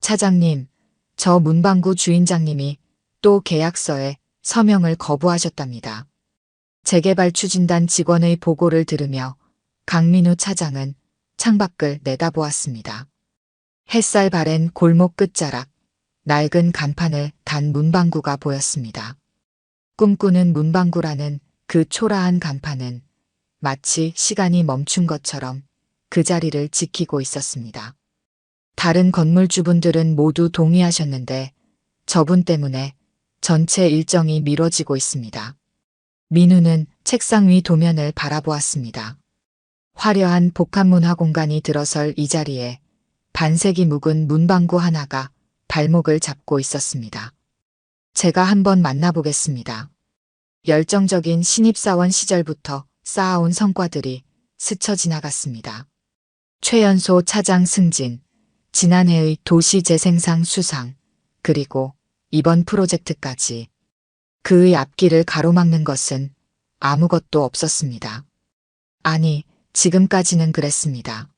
차장님, 저 문방구 주인장님이 또 계약서에 서명을 거부하셨답니다. 재개발 추진단 직원의 보고를 들으며 강민우 차장은 창밖을 내다보았습니다. 햇살 바랜 골목 끝자락, 낡은 간판을 단 문방구가 보였습니다. 꿈꾸는 문방구라는 그 초라한 간판은 마치 시간이 멈춘 것처럼 그 자리를 지키고 있었습니다. 다른 건물주분들은 모두 동의하셨는데 저분 때문에 전체 일정이 미뤄지고 있습니다. 민우는 책상 위 도면을 바라보았습니다. 화려한 복합문화 공간이 들어설 이 자리에 반색이 묵은 문방구 하나가 발목을 잡고 있었습니다. 제가 한번 만나보겠습니다. 열정적인 신입사원 시절부터 쌓아온 성과들이 스쳐 지나갔습니다. 최연소 차장 승진, 지난해의 도시재생상 수상, 그리고 이번 프로젝트까지 그의 앞길을 가로막는 것은 아무것도 없었습니다. 아니, 지금까지는 그랬습니다.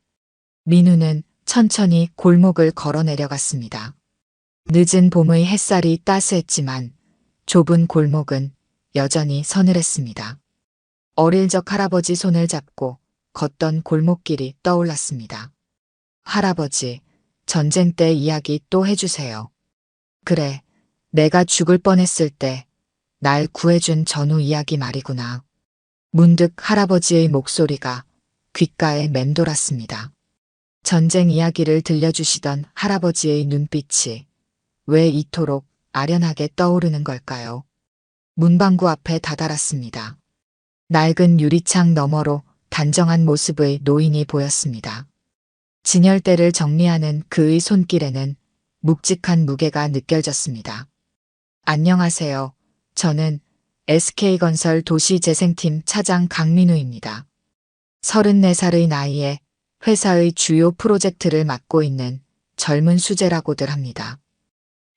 민우는 천천히 골목을 걸어 내려갔습니다. 늦은 봄의 햇살이 따스했지만 좁은 골목은 여전히 서늘했습니다. 어릴 적 할아버지 손을 잡고 걷던 골목길이 떠올랐습니다. 할아버지, 전쟁 때 이야기 또 해주세요. 그래, 내가 죽을 뻔했을 때 날 구해준 전우 이야기 말이구나. 문득 할아버지의 목소리가 귓가에 맴돌았습니다. 전쟁 이야기를 들려주시던 할아버지의 눈빛이 왜 이토록 아련하게 떠오르는 걸까요? 문방구 앞에 다다랐습니다. 낡은 유리창 너머로 단정한 모습의 노인이 보였습니다. 진열대를 정리하는 그의 손길에는 묵직한 무게가 느껴졌습니다. 안녕하세요. 저는 SK건설 도시재생팀 차장 강민우입니다. 34살의 나이에 회사의 주요 프로젝트를 맡고 있는 젊은 수재라고들 합니다.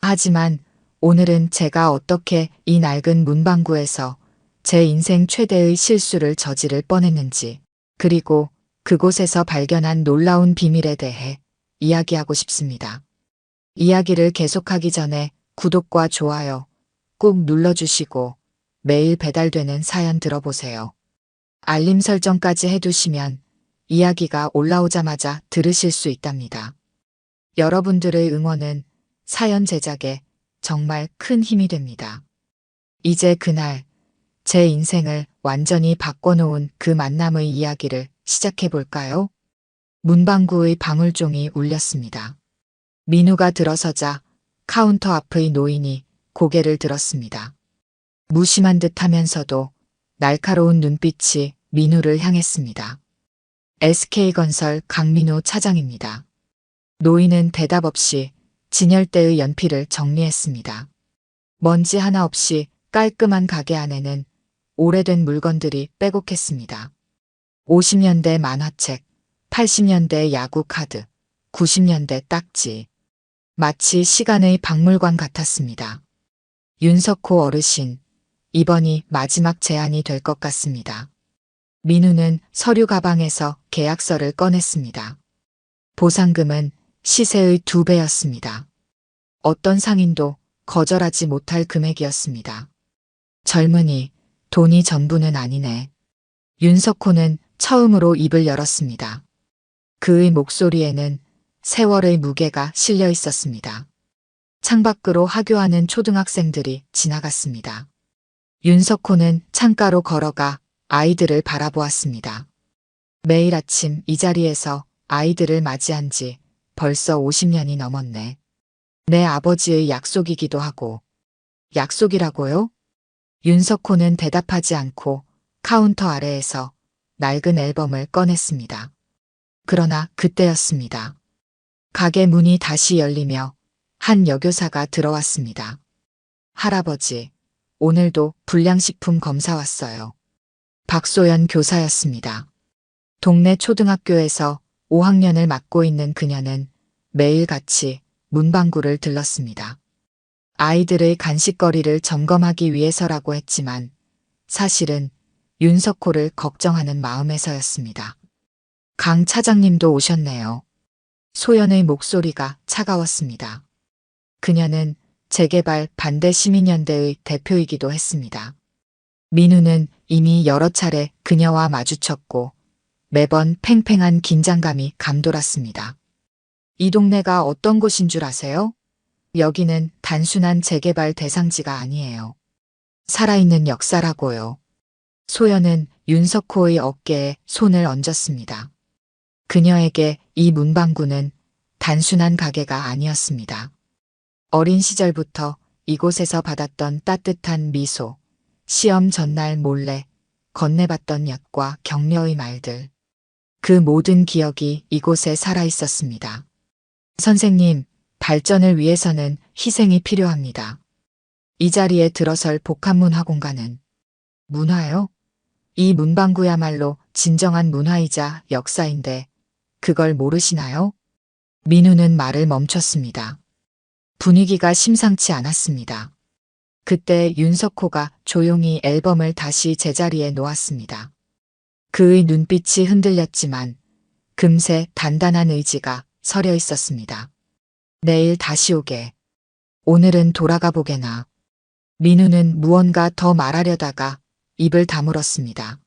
하지만 오늘은 제가 어떻게 이 낡은 문방구에서 제 인생 최대의 실수를 저지를 뻔했는지, 그리고 그곳에서 발견한 놀라운 비밀에 대해 이야기하고 싶습니다. 이야기를 계속하기 전에 구독과 좋아요 꼭 눌러주시고 매일 배달되는 사연 들어보세요. 알림 설정까지 해두시면 이야기가 올라오자마자 들으실 수 있답니다. 여러분들의 응원은 사연 제작에 정말 큰 힘이 됩니다. 이제 그날 제 인생을 완전히 바꿔놓은 그 만남의 이야기를 시작해 볼까요? 문방구의 방울종이 울렸습니다. 민우가 들어서자 카운터 앞의 노인이 고개를 들었습니다. 무심한 듯 하면서도 날카로운 눈빛이 민우를 향했습니다. SK건설 강민우 차장입니다. 노인은 대답 없이 진열대의 연필을 정리했습니다. 먼지 하나 없이 깔끔한 가게 안에는 오래된 물건들이 빼곡했습니다. 50년대 만화책, 80년대 야구 카드, 90년대 딱지. 마치 시간의 박물관 같았습니다. 윤석호 어르신, 이번이 마지막 제안이 될 것 같습니다. 민우는 서류 가방에서 계약서를 꺼냈습니다. 보상금은 시세의 2배였습니다. 어떤 상인도 거절하지 못할 금액이었습니다. 젊은이, 돈이 전부는 아니네. 윤석호는 처음으로 입을 열었습니다. 그의 목소리에는 세월의 무게가 실려 있었습니다. 창밖으로 하교하는 초등학생들이 지나갔습니다. 윤석호는 창가로 걸어가 아이들을 바라보았습니다. 매일 아침 이 자리에서 아이들을 맞이한 지 벌써 50년이 넘었네. 내 아버지의 약속이기도 하고. 약속이라고요? 윤석호는 대답하지 않고 카운터 아래에서 낡은 앨범을 꺼냈습니다. 그러나 그때였습니다. 가게 문이 다시 열리며 한 여교사가 들어왔습니다. 할아버지, 오늘도 불량식품 검사 왔어요. 박소연 교사였습니다. 동네 초등학교에서 5학년을 맡고 있는 그녀는 매일같이 문방구를 들렀습니다. 아이들의 간식거리를 점검하기 위해서라고 했지만 사실은 윤석호를 걱정하는 마음에서였습니다. 강 차장님도 오셨네요. 소연의 목소리가 차가웠습니다. 그녀는 재개발 반대 시민연대의 대표이기도 했습니다. 민우는 이미 여러 차례 그녀와 마주쳤고 매번 팽팽한 긴장감이 감돌았습니다. 이 동네가 어떤 곳인 줄 아세요? 여기는 단순한 재개발 대상지가 아니에요. 살아있는 역사라고요. 소연은 윤석호의 어깨에 손을 얹었습니다. 그녀에게 이 문방구는 단순한 가게가 아니었습니다. 어린 시절부터 이곳에서 받았던 따뜻한 미소, 시험 전날 몰래 건네봤던 엿과 격려의 말들. 그 모든 기억이 이곳에 살아 있었습니다. 선생님, 발전을 위해서는 희생이 필요합니다. 이 자리에 들어설 복합문화 공간은 문화요? 이 문방구야말로 진정한 문화이자 역사인데 그걸 모르시나요? 민우는 말을 멈췄습니다. 분위기가 심상치 않았습니다. 그때 윤석호가 조용히 앨범을 다시 제자리에 놓았습니다. 그의 눈빛이 흔들렸지만 금세 단단한 의지가 서려 있었습니다. 내일 다시 오게. 오늘은 돌아가 보게나. 민우는 무언가 더 말하려다가 입을 다물었습니다.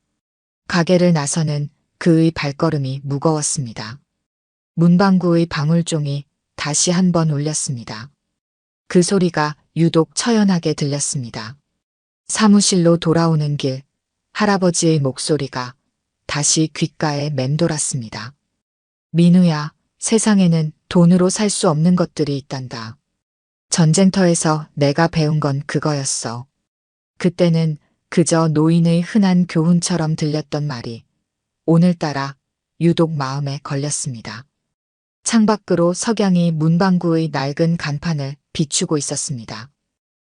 가게를 나서는 그의 발걸음이 무거웠습니다. 문방구의 방울종이 다시 한 번 울렸습니다. 그 소리가 유독 처연하게 들렸습니다. 사무실로 돌아오는 길, 할아버지의 목소리가 다시 귓가에 맴돌았습니다. 민우야, 세상에는 돈으로 살 수 없는 것들이 있단다. 전쟁터에서 내가 배운 건 그거였어. 그때는 그저 노인의 흔한 교훈처럼 들렸던 말이 오늘따라 유독 마음에 걸렸습니다. 창밖으로 석양이 문방구의 낡은 간판을 비추고 있었습니다.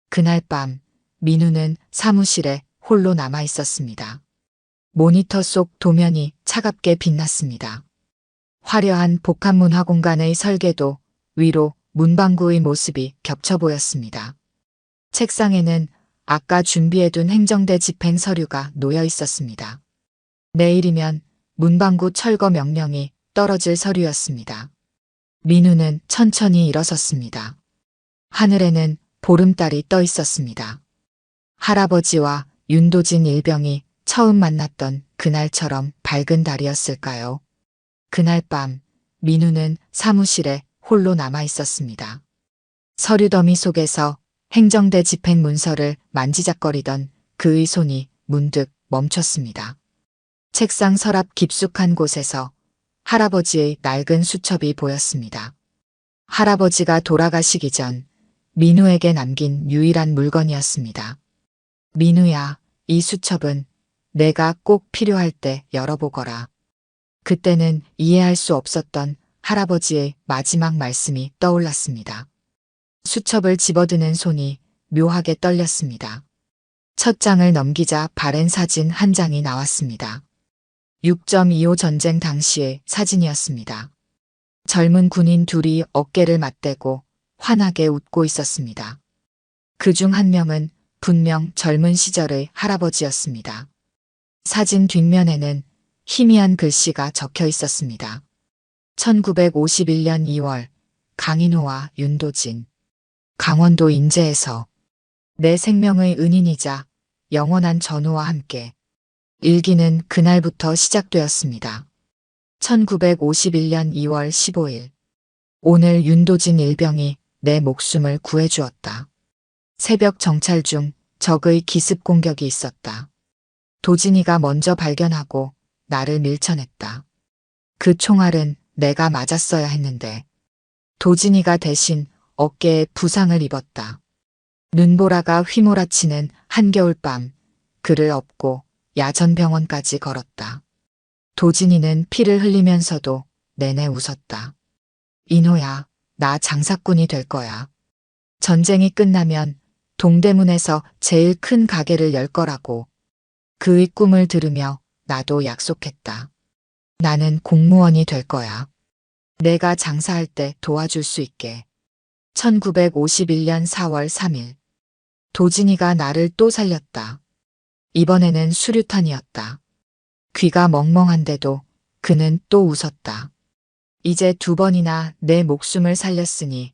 그날 밤 민우는 사무실에 홀로 남아 있었습니다. 모니터 속 도면이 차갑게 빛났습니다. 화려한 복합문화 공간의 설계도 위로 문방구의 모습이 겹쳐 보였습니다. 책상에는 아까 준비해둔 행정대 집행 서류가 놓여 있었습니다. 내일이면 문방구 철거 명령이 떨어질 서류였습니다. 민우는 천천히 일어섰습니다. 하늘에는 보름달이 떠 있었습니다. 할아버지와 윤도진 일병이 처음 만났던 그날처럼 밝은 달이었을까요? 그날 밤 민우는 사무실에 홀로 남아 있었습니다. 서류 더미 속에서 행정대 집행 문서를 만지작거리던 그의 손이 문득 멈췄습니다. 책상 서랍 깊숙한 곳에서 할아버지의 낡은 수첩이 보였습니다. 할아버지가 돌아가시기 전 민우에게 남긴 유일한 물건이었습니다. 민우야, 이 수첩은 내가 꼭 필요할 때 열어보거라. 그때는 이해할 수 없었던 할아버지의 마지막 말씀이 떠올랐습니다. 수첩을 집어드는 손이 묘하게 떨렸습니다. 첫 장을 넘기자 바랜 사진 한 장이 나왔습니다. 6.25 전쟁 당시의 사진이었습니다. 젊은 군인 둘이 어깨를 맞대고 환하게 웃고 있었습니다. 그중 한 명은 분명 젊은 시절의 할아버지였습니다. 사진 뒷면에는 희미한 글씨가 적혀 있었습니다. 1951년 2월 강인호와 윤도진, 강원도 인제에서 내 생명의 은인이자 영원한 전우와 함께. 일기는 그날부터 시작되었습니다. 1951년 2월 15일. 오늘 윤도진 일병이 내 목숨을 구해주었다. 새벽 정찰 중 적의 기습 공격이 있었다. 도진이가 먼저 발견하고 나를 밀쳐냈다. 그 총알은 내가 맞았어야 했는데 도진이가 대신 어깨에 부상을 입었다. 눈보라가 휘몰아치는 한겨울밤 그를 업고 야전병원까지 걸었다. 도진이는 피를 흘리면서도 내내 웃었다. 인호야, 나 장사꾼이 될 거야. 전쟁이 끝나면 동대문에서 제일 큰 가게를 열 거라고. 그의 꿈을 들으며 나도 약속했다. 나는 공무원이 될 거야. 내가 장사할 때 도와줄 수 있게. 1951년 4월 3일. 도진이가 나를 또 살렸다. 이번에는 수류탄이었다. 귀가 멍멍한데도 그는 또 웃었다. 이제 2번이나 내 목숨을 살렸으니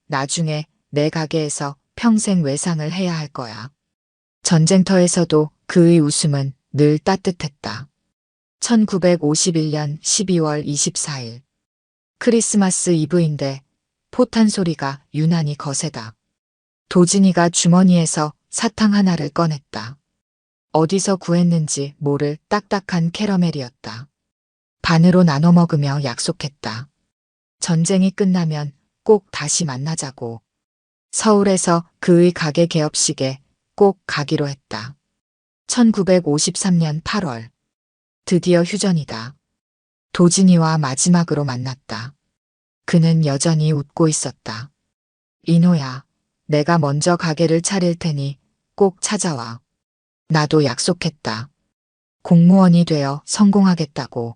나중에 내 가게에서 평생 외상을 해야 할 거야. 전쟁터에서도 그의 웃음은 늘 따뜻했다. 1951년 12월 24일. 크리스마스 이브인데 포탄 소리가 유난히 거세다. 도진이가 주머니에서 사탕 하나를 꺼냈다. 어디서 구했는지 모를 딱딱한 캐러멜이었다. 반으로 나눠 먹으며 약속했다. 전쟁이 끝나면 꼭 다시 만나자고. 서울에서 그의 가게 개업식에 꼭 가기로 했다. 1953년 8월. 드디어 휴전이다. 도진이와 마지막으로 만났다. 그는 여전히 웃고 있었다. 인호야, 내가 먼저 가게를 차릴 테니 꼭 찾아와. 나도 약속했다. 공무원이 되어 성공하겠다고.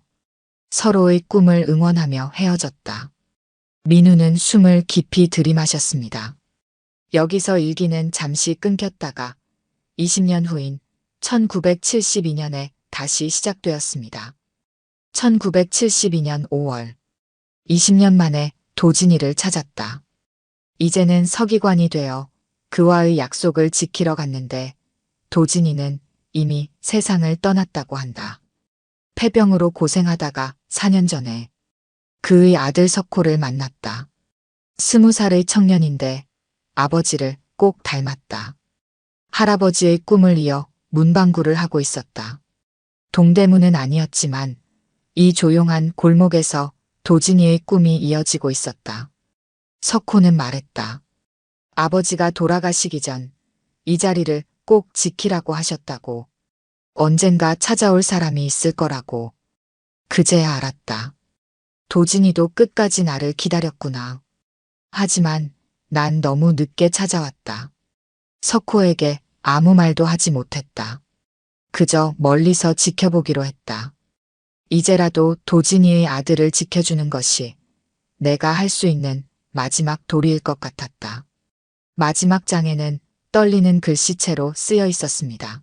서로의 꿈을 응원하며 헤어졌다. 민우는 숨을 깊이 들이마셨습니다. 여기서 일기는 잠시 끊겼다가 20년 후인 1972년에 다시 시작되었습니다. 1972년 5월. 20년 만에 도진이를 찾았다. 이제는 서기관이 되어 그와의 약속을 지키러 갔는데 도진이는 이미 세상을 떠났다고 한다. 폐병으로 고생하다가 4년 전에 그의 아들 석호를 만났다. 20살의 청년인데 아버지를 꼭 닮았다. 할아버지의 꿈을 이어 문방구를 하고 있었다. 동대문은 아니었지만 이 조용한 골목에서 도진이의 꿈이 이어지고 있었다. 석호는 말했다. 아버지가 돌아가시기 전 이 자리를 꼭 지키라고 하셨다고. 언젠가 찾아올 사람이 있을 거라고. 그제야 알았다. 도진이도 끝까지 나를 기다렸구나. 하지만 난 너무 늦게 찾아왔다. 석호에게 아무 말도 하지 못했다. 그저 멀리서 지켜보기로 했다. 이제라도 도진이의 아들을 지켜주는 것이 내가 할 수 있는 마지막 도리일 것 같았다. 마지막 장에는 떨리는 글씨체로 쓰여 있었습니다.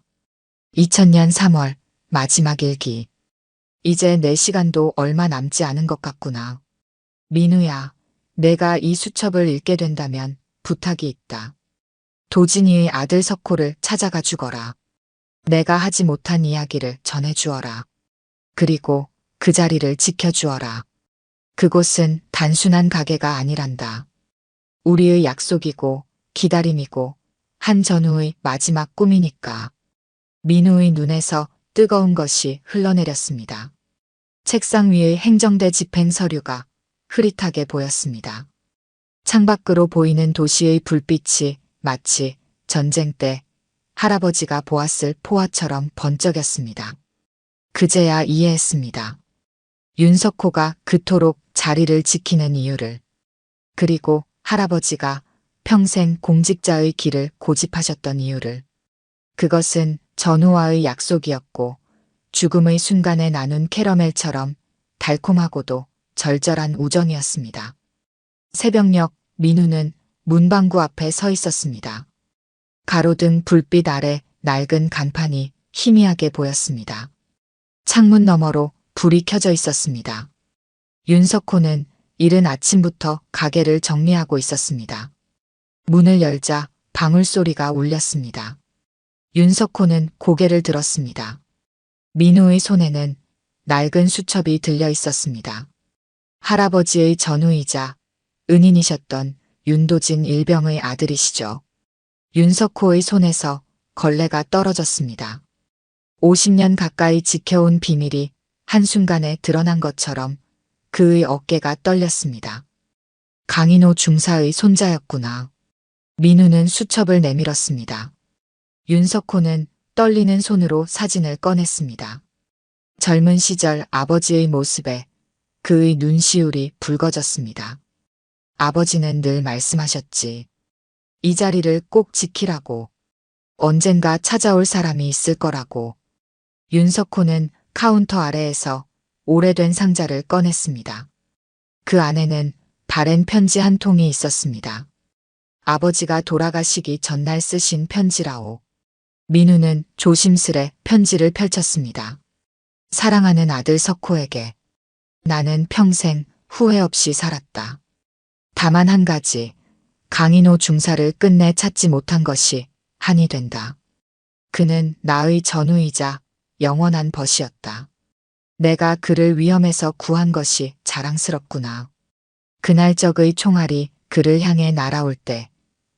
2000년 3월 마지막 일기. 이제 내 시간도 얼마 남지 않은 것 같구나. 민우야, 내가 이 수첩을 읽게 된다면 부탁이 있다. 도진이의 아들 석호를 찾아가 주거라. 내가 하지 못한 이야기를 전해주어라. 그리고 그 자리를 지켜주어라. 그곳은 단순한 가게가 아니란다. 우리의 약속이고 기다림이고 한전우의 마지막 꿈이니까. 민우의 눈에서 뜨거운 것이 흘러내렸습니다. 책상 위의 행정대 집행 서류가 흐릿하게 보였습니다. 창밖으로 보이는 도시의 불빛이 마치 전쟁 때 할아버지가 보았을 포화처럼 번쩍였습니다. 그제야 이해했습니다. 윤석호가 그토록 자리를 지키는 이유를. 그리고 할아버지가 평생 공직자의 길을 고집하셨던 이유를. 그것은 전우와의 약속이었고 죽음의 순간에 나눈 캐러멜처럼 달콤하고도 절절한 우정이었습니다. 새벽녘 민우는 문방구 앞에 서 있었습니다. 가로등 불빛 아래 낡은 간판이 희미하게 보였습니다. 창문 너머로 불이 켜져 있었습니다. 윤석호는 이른 아침부터 가게를 정리하고 있었습니다. 문을 열자 방울소리가 울렸습니다. 윤석호는 고개를 들었습니다. 민우의 손에는 낡은 수첩이 들려 있었습니다. 할아버지의 전우이자 은인이셨던 윤도진 일병의 아들이시죠. 윤석호의 손에서 걸레가 떨어졌습니다. 50년 가까이 지켜온 비밀이 한순간에 드러난 것처럼 그의 어깨가 떨렸습니다. 강인호 중사의 손자였구나. 민우는 수첩을 내밀었습니다. 윤석호는 떨리는 손으로 사진을 꺼냈습니다. 젊은 시절 아버지의 모습에 그의 눈시울이 붉어졌습니다. 아버지는 늘 말씀하셨지. 이 자리를 꼭 지키라고. 언젠가 찾아올 사람이 있을 거라고. 윤석호는 카운터 아래에서 오래된 상자를 꺼냈습니다. 그 안에는 바랜 편지 한 통이 있었습니다. 아버지가 돌아가시기 전날 쓰신 편지라오. 민우는 조심스레 편지를 펼쳤습니다. 사랑하는 아들 석호에게. 나는 평생 후회 없이 살았다. 다만 한 가지, 강인호 중사를 끝내 찾지 못한 것이 한이 된다. 그는 나의 전우이자 영원한 벗이었다. 내가 그를 위험에서 구한 것이 자랑스럽구나. 그날 적의 총알이 그를 향해 날아올 때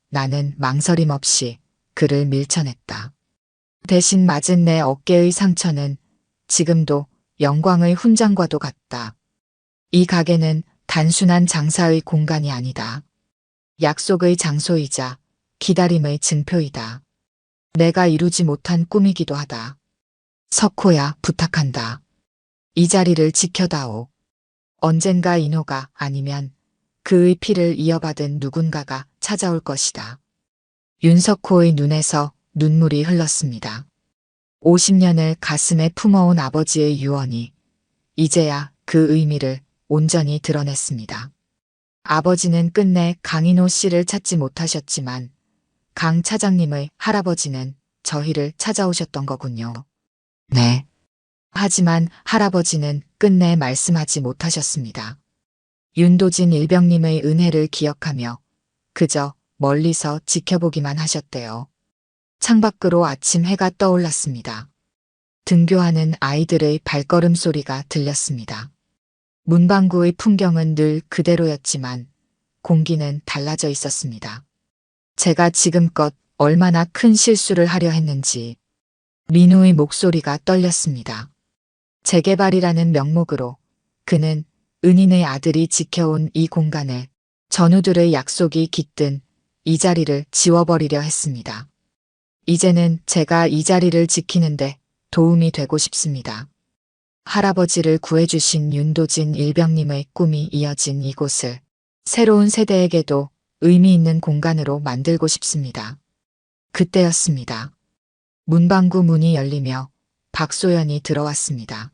나는 망설임 없이 그를 밀쳐냈다. 대신 맞은 내 어깨의 상처는 지금도 영광의 훈장과도 같다. 이 가게는 단순한 장사의 공간이 아니다. 약속의 장소이자 기다림의 증표이다. 내가 이루지 못한 꿈이기도 하다. 석호야, 부탁한다. 이 자리를 지켜다오. 언젠가 인호가 아니면 그의 피를 이어받은 누군가가 찾아올 것이다. 윤석호의 눈에서 눈물이 흘렀습니다. 50년을 가슴에 품어온 아버지의 유언이 이제야 그 의미를 온전히 드러냈습니다. 아버지는 끝내 강인호 씨를 찾지 못하셨지만 강 차장님의 할아버지는 저희를 찾아오셨던 거군요. 네. 하지만 할아버지는 끝내 말씀하지 못하셨습니다. 윤도진 일병님의 은혜를 기억하며 그저 멀리서 지켜보기만 하셨대요. 창밖으로 아침 해가 떠올랐습니다. 등교하는 아이들의 발걸음 소리가 들렸습니다. 문방구의 풍경은 늘 그대로였지만 공기는 달라져 있었습니다. 제가 지금껏 얼마나 큰 실수를 하려 했는지 민우의 목소리가 떨렸습니다. 재개발이라는 명목으로 그는 은인의 아들이 지켜온 이 공간을 전우들의 약속이 깃든 이 자리를 지워버리려 했습니다. 이제는 제가 이 자리를 지키는데 도움이 되고 싶습니다. 할아버지를 구해주신 윤도진 일병님의 꿈이 이어진 이곳을 새로운 세대에게도 의미 있는 공간으로 만들고 싶습니다. 그때였습니다. 문방구 문이 열리며 박소연이 들어왔습니다.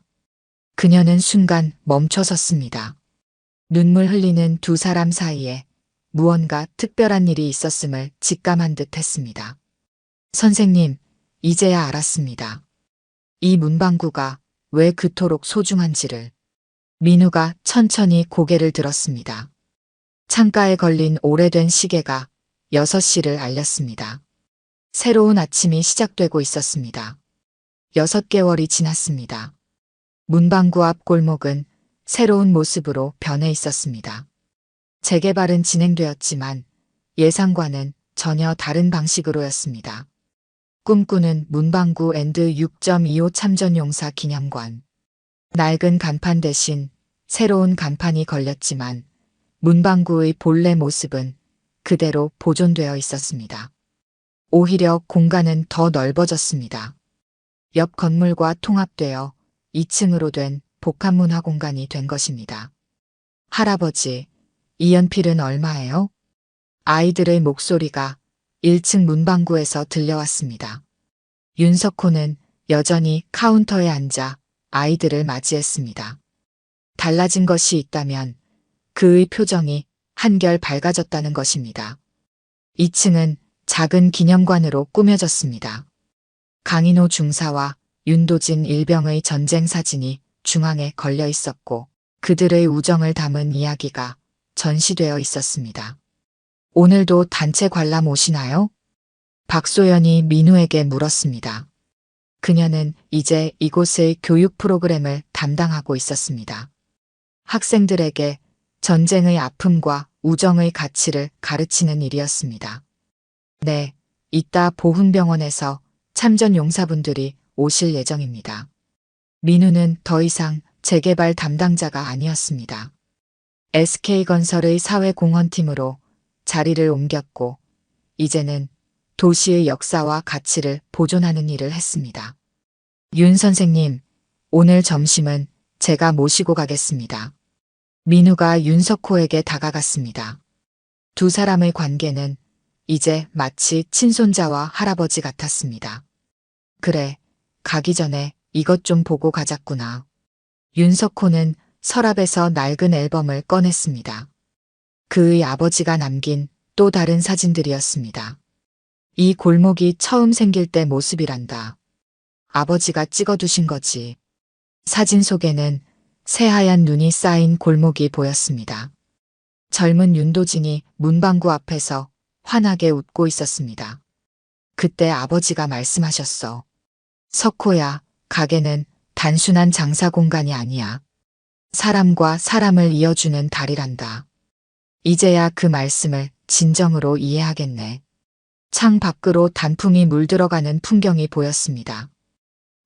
그녀는 순간 멈춰 섰습니다. 눈물 흘리는 두 사람 사이에 무언가 특별한 일이 있었음을 직감한 듯 했습니다. 선생님, 이제야 알았습니다. 이 문방구가 왜 그토록 소중한지를. 민우가 천천히 고개를 들었습니다. 창가에 걸린 오래된 시계가 6시를 알렸습니다. 새로운 아침이 시작되고 있었습니다. 6개월이 지났습니다. 문방구 앞 골목은 새로운 모습으로 변해 있었습니다. 재개발은 진행되었지만 예상과는 전혀 다른 방식으로였습니다. 꿈꾸는 문방구 앤드 6.25 참전용사 기념관. 낡은 간판 대신 새로운 간판이 걸렸지만 문방구의 본래 모습은 그대로 보존되어 있었습니다. 오히려 공간은 더 넓어졌습니다. 옆 건물과 통합되어 2층으로 된 복합문화 공간이 된 것입니다. 할아버지, 이 연필은 얼마예요? 아이들의 목소리가 1층 문방구에서 들려왔습니다. 윤석호는 여전히 카운터에 앉아 아이들을 맞이했습니다. 달라진 것이 있다면 그의 표정이 한결 밝아졌다는 것입니다. 2층은 작은 기념관으로 꾸며졌습니다. 강인호 중사와 윤도진 일병의 전쟁 사진이 중앙에 걸려 있었고 그들의 우정을 담은 이야기가 전시되어 있었습니다. 오늘도 단체 관람 오시나요? 박소연이 민우에게 물었습니다. 그녀는 이제 이곳의 교육 프로그램을 담당하고 있었습니다. 학생들에게 전쟁의 아픔과 우정의 가치를 가르치는 일이었습니다. 네, 이따 보훈병원에서 참전 용사분들이 오실 예정입니다. 민우는 더 이상 재개발 담당자가 아니었습니다. SK건설의 사회공헌팀으로 자리를 옮겼고 이제는 도시의 역사와 가치를 보존하는 일을 했습니다. 윤 선생님, 오늘 점심은 제가 모시고 가겠습니다. 민우가 윤석호에게 다가갔습니다. 두 사람의 관계는 이제 마치 친손자와 할아버지 같았습니다. 그래, 가기 전에 이것 좀 보고 가자꾸나. 윤석호는 서랍에서 낡은 앨범을 꺼냈습니다. 그의 아버지가 남긴 또 다른 사진들이었습니다. 이 골목이 처음 생길 때 모습이란다. 아버지가 찍어두신 거지. 사진 속에는 새하얀 눈이 쌓인 골목이 보였습니다. 젊은 윤도진이 문방구 앞에서 환하게 웃고 있었습니다. 그때 아버지가 말씀하셨어. 석호야, 가게는 단순한 장사 공간이 아니야. 사람과 사람을 이어주는 다리란다. 이제야 그 말씀을 진정으로 이해하겠네. 창 밖으로 단풍이 물들어가는 풍경이 보였습니다.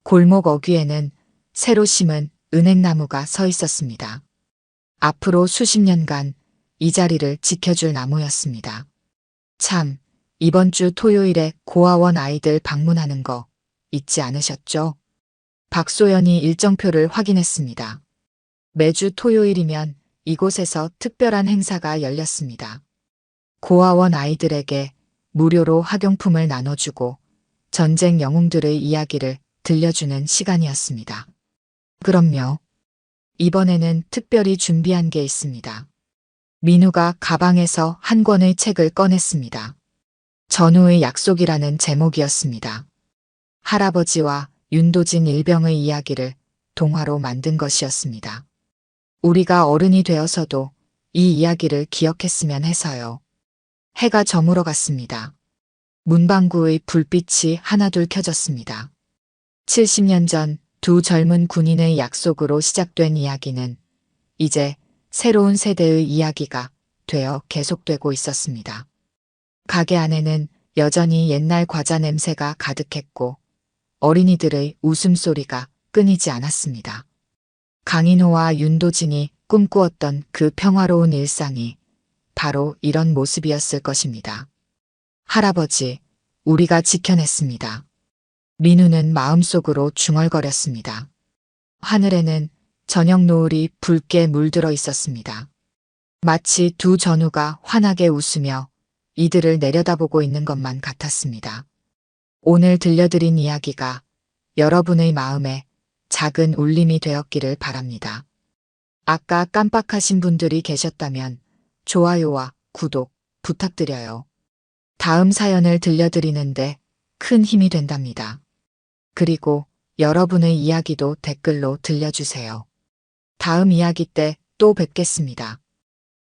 골목 어귀에는 새로 심은 은행나무가 서 있었습니다. 앞으로 수십 년간 이 자리를 지켜줄 나무였습니다. 참, 이번 주 토요일에 고아원 아이들 방문하는 거 잊지 않으셨죠? 박소연이 일정표를 확인했습니다. 매주 토요일이면 이곳에서 특별한 행사가 열렸습니다. 고아원 아이들에게 무료로 학용품을 나눠주고 전쟁 영웅들의 이야기를 들려주는 시간이었습니다. 그럼요. 이번에는 특별히 준비한 게 있습니다. 민우가 가방에서 한 권의 책을 꺼냈습니다. 전우의 약속이라는 제목이었습니다. 할아버지와 윤도진 일병의 이야기를 동화로 만든 것이었습니다. 우리가 어른이 되어서도 이 이야기를 기억했으면 해서요. 해가 저물어 갔습니다. 문방구의 불빛이 하나둘 켜졌습니다. 70년 전 두 젊은 군인의 약속으로 시작된 이야기는 이제 새로운 세대의 이야기가 되어 계속되고 있었습니다. 가게 안에는 여전히 옛날 과자 냄새가 가득했고 어린이들의 웃음소리가 끊이지 않았습니다. 강인호와 윤도진이 꿈꾸었던 그 평화로운 일상이 바로 이런 모습이었을 것입니다. 할아버지, 우리가 지켜냈습니다. 민우는 마음속으로 중얼거렸습니다. 하늘에는 저녁 노을이 붉게 물들어 있었습니다. 마치 두 전우가 환하게 웃으며 이들을 내려다보고 있는 것만 같았습니다. 오늘 들려드린 이야기가 여러분의 마음에 작은 울림이 되었기를 바랍니다. 아까 깜빡하신 분들이 계셨다면 좋아요와 구독 부탁드려요. 다음 사연을 들려드리는데 큰 힘이 된답니다. 그리고 여러분의 이야기도 댓글로 들려주세요. 다음 이야기 때 또 뵙겠습니다.